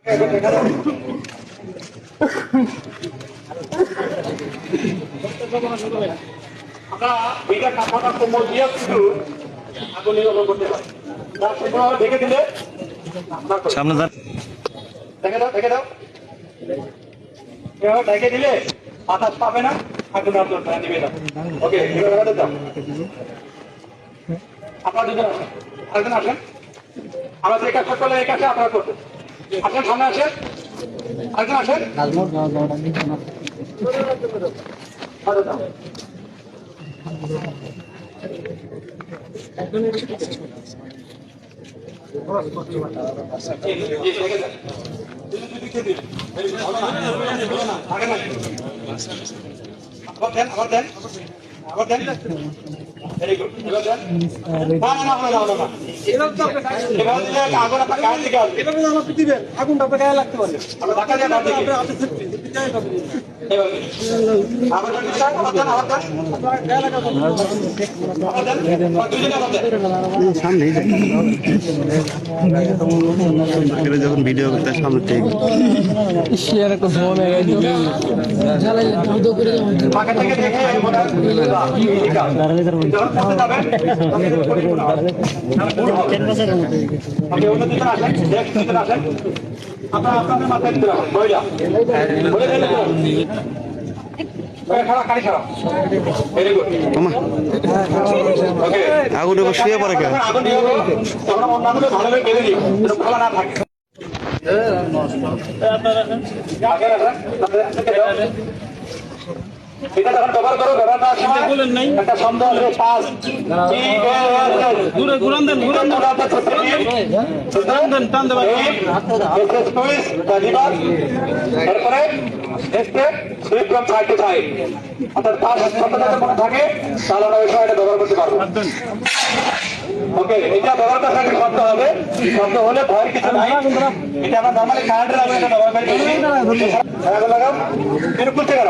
আমরা এটা কাপড়টা কোমর দিয়ে একটু আগুন নির্গমন করতে পারি। ঢেকে দিলে সামনে দেখে দাও ঢেকে দিলে বাতাস পাবে না, আগুন আপনার নিবে দাও। ওকে, এবার দাও। আপনারা দুজন আসেন, আরেকজন আসেন। আমরা যে কাজ করলে এই কাজে আপনারা করবেন। আসেন, সামনে আসেন, আরেকজন আসেন। আবার দেন। Very good. এবার দেন। আগুন আপনার গায়ে দিকে আসবে। এভাবে আমাকে দিবেন, আগুনটা আপনার গায়ে লাগতে পারে। আমরা ধাক্কা দিয়ে গায়ে দিকে। যখন ভিডিও করতে সামনে থেকে আপনাদের মাথায় দিতে রাখুন আগুনের উপর শুয়ে পড়ে কেন? ভালোভাবে বেঁধে দিই, খোলা না থাকে। এটা যখন ব্যবহার করো, ব্যবহার করার সময় একটা শব্দ আসবে, পাঁচ এরপরে অর্থাৎ পাঁচ শব্দটা মনে থাকে, তাহলে আমরা ওই সময়টা ব্যবহার করতে পারবো। ওকে, এটা ব্যবহার করার সাথে শব্দ হবে, শব্দ হলে ভয়ের কিছু নাই। এটা আমরা নর্মালি কারেন্টের আগুন এটা ব্যবহার করি। লাগাও, এটা খুলতে গেল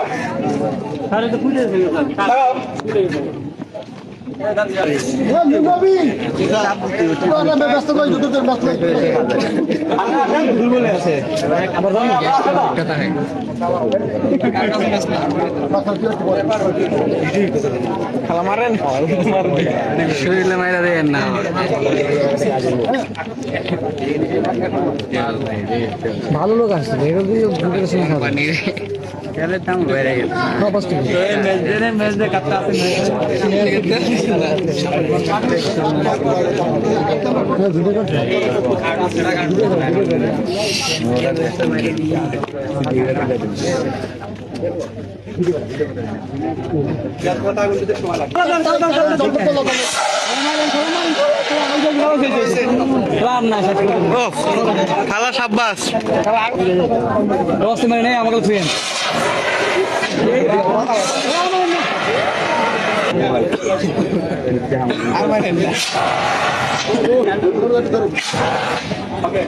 খেলা মারেন শরীরে মাইরা দেন না। ভালো লোক আসছে, তেলের দাম বেড়ে গেছে। খালা সাব্বাস নেই আমাকে ছুঁয়েন। ওকে